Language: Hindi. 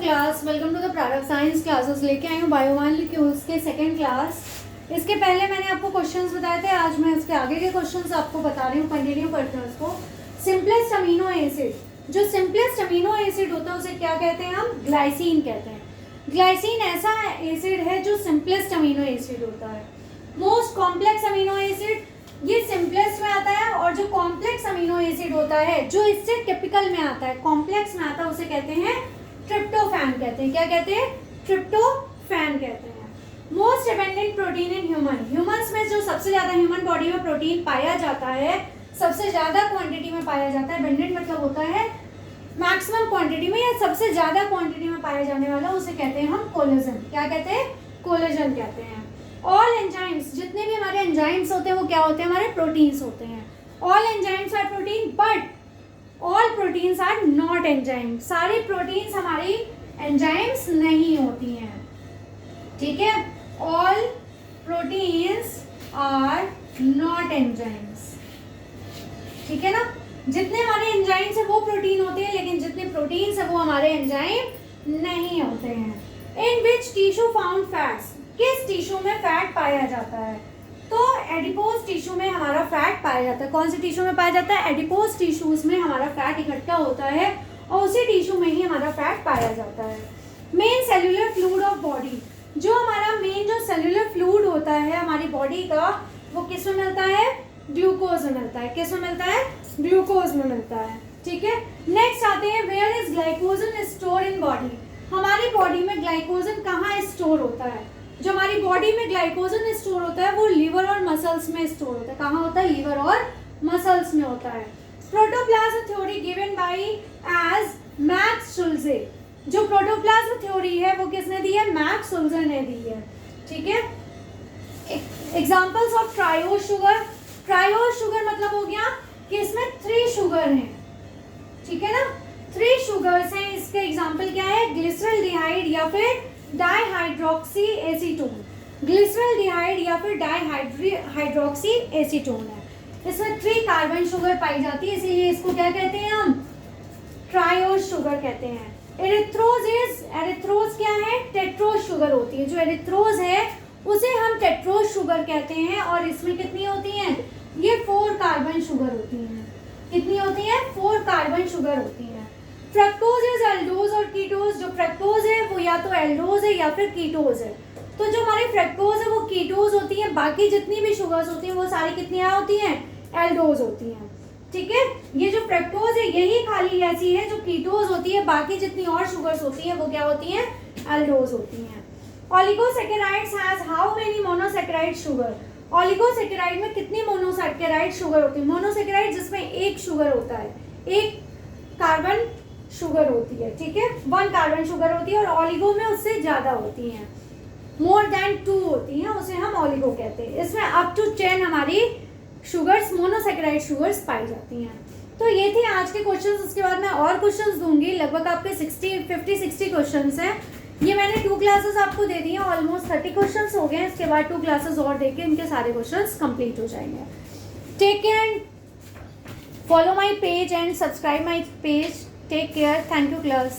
Class, welcome to the product science classes. लेके आई हूँ बायोमॉलिक्यूल्स के सेकंड क्लास। इसके पहले मैंने आपको क्वेश्चंस बताए थे, आज मैं इसके आगे के क्वेश्चंस आपको बता रही हूँ, कंटिन्यू करते हैं उसको। सिंपलेस्ट अमीनो एसिड, जो सिंपलेस्ट अमीनो एसिड होता है उसे क्या कहते हैं? हम ग्लाइसिन कहते हैं। ग्लाइसिन ऐसा एसिड है जो सिंपलेस्ट अमीनो एसिड होता है। मोस्ट कॉम्प्लेक्स अमीनो एसिड ये सिंपलेस्ट में आता है, और जो कॉम्प्लेक्स अमीनो एसिड होता है जो इससे टिपिकल में आता है, कॉम्प्लेक्स में आता है, उसे कहते हैं ट्रिप्टोफैन कहते हैं। क्या कहते हैं? ट्रिप्टोफैन कहते हैं। Most abundant protein in humans में जो सबसे ज्यादा ह्यूमन बॉडी में प्रोटीन पाया जाता है, सबसे ज्यादा क्वांटिटी में पाया जाता है, एबंडेंट मतलब होता है मैक्सिमम क्वांटिटी में या सबसे ज्यादा क्वांटिटी में पाया जाने वाला, उसे कहते हैं हम कोलेजन। क्या कहते हैं? कोलेजन कहते हैं। ऑल एंजाइम्स, जितने भी हमारे एंजाइम्स होते हैं वो क्या होते हैं? हमारे प्रोटीन्स होते हैं। All enzymes are protein but all proteins are not enzyme. सारी प्रोटीन्स हमारी एंजाइम्स नहीं होती हैं, ठीक है? All proteins are not enzymes, ठीक है ना? जितने हमारे एंजाइम्स है वो प्रोटीन होते हैं, लेकिन जितने प्रोटीन्स है वो हमारे एंजाइम नहीं होते हैं। इन विच टिश्यू फाउंड फैट्स, किस टिश्यू में फैट पाया जाता है? तो एडिपोज टिश्यू में हमारा फैट पाया जाता है। कौन से टिश्यू में पाया जाता है? एडिपोज टिश्यूज में हमारा फैट इकट्ठा होता है और उसी टिश्यू में ही हमारा फैट पाया जाता है। Main cellular fluid of body, जो हमारा मेन जो सेल्यूलर फ्लूइड होता है हमारी बॉडी का, वो किस में मिलता है? ग्लूकोज में मिलता है। किस में मिलता है? ग्लूकोज में मिलता है, ठीक है? नेक्स्ट आते हैं, where is glycogen store in body. हमारी बॉडी में ग्लाइकोजन कहाँ स्टोर होता है? जो हमारी बॉडी में ग्लाइकोजन स्टोर होता है वो लीवर और मसल्स में स्टोर होता है। कहाँ होता है? लीवर और मसल्स में होता है। Protoplasm theory given by as Max Schultze, जो प्रोटोप्लाज्म थ्योरी है वो किसने दी है? मैक्स शुल्जे ने दी है, ठीक है? Examples of triose sugar. Triose sugar मतलब हो गया कि इसमें 3 शुगर हैं, ठीक है ना? 3 शुगर्स हैं। इसके एग्जांपल क्या है? ग्लिसरल्डिहाइड या फिर डाइहाइड्रोक्सी एसीटोन। ग्लिसरल्डिहाइड या फिर डाइहाइड्रोक्सी एसीटोन है। इसमें 3 कार्बन शुगर पाई जाती है, इसीलिए इसको क्या कहते हैं? हम ट्रायोज शुगर कहते हैं। एरिथ्रोज क्या है? टेट्रोज शुगर होती है। जो एरिथ्रोज है उसे हम टेट्रोज शुगर कहते हैं, और इसमें कितनी होती हैं? ये 4 कार्बन शुगर होती हैं। कितनी होती हैं? 4 कार्बन शुगर होती हैं। फ्रक्टोज इज एल्डोज और कीटोज। जो फ्रक्टोज है वो या तो एल्डोज है या फिर कीटोज है। तो जो हमारी फ्रक्टोज है वो कीटोज होती है, बाकी जितनी भी शुगर्स होती हैं वो सारी कितनी होती हैं? एल्डोज होती हैं, ठीक है? ये जो फ्रक्टोज है यही खाली ऐसी है जो कीटोज होती है, बाकी जितनी और शुगर्स होती हैं वो क्या होती हैं? एल्डोज होती हैं। Oligosaccharides has how many monosaccharide sugar. Oligosaccharide में कितनी मोनोसैकेराइड शुगर होती है? मोनोसैकेराइड जिसमें एक शुगर होता है, एक कार्बन शुगर होती है, ठीक है? 1 कार्बन शुगर होती है, और ओलिगो में उससे ज्यादा होती हैं, मोर देन 2 होती हैं, उसे हम ओलिगो कहते हैं। इसमें अप टू 10 हमारी शुगर्स, मोनोसैकेराइड शुगर्स पाई जाती हैं। तो ये थी आज के क्वेश्चंस। उसके बाद मैं और क्वेश्चंस दूंगी, लगभग आपके 50-60 क्वेश्चंस हैं। ये मैंने 2 क्लासेस आपको दे दी हैं, ऑलमोस्ट 30 क्वेश्चंस हो गए हैं। इसके बाद 2 क्लासेस और देके इनके सारे क्वेश्चंस कंप्लीट हो जाएंगे। Take care and follow my page and subscribe my page. Take care. Thank you, class.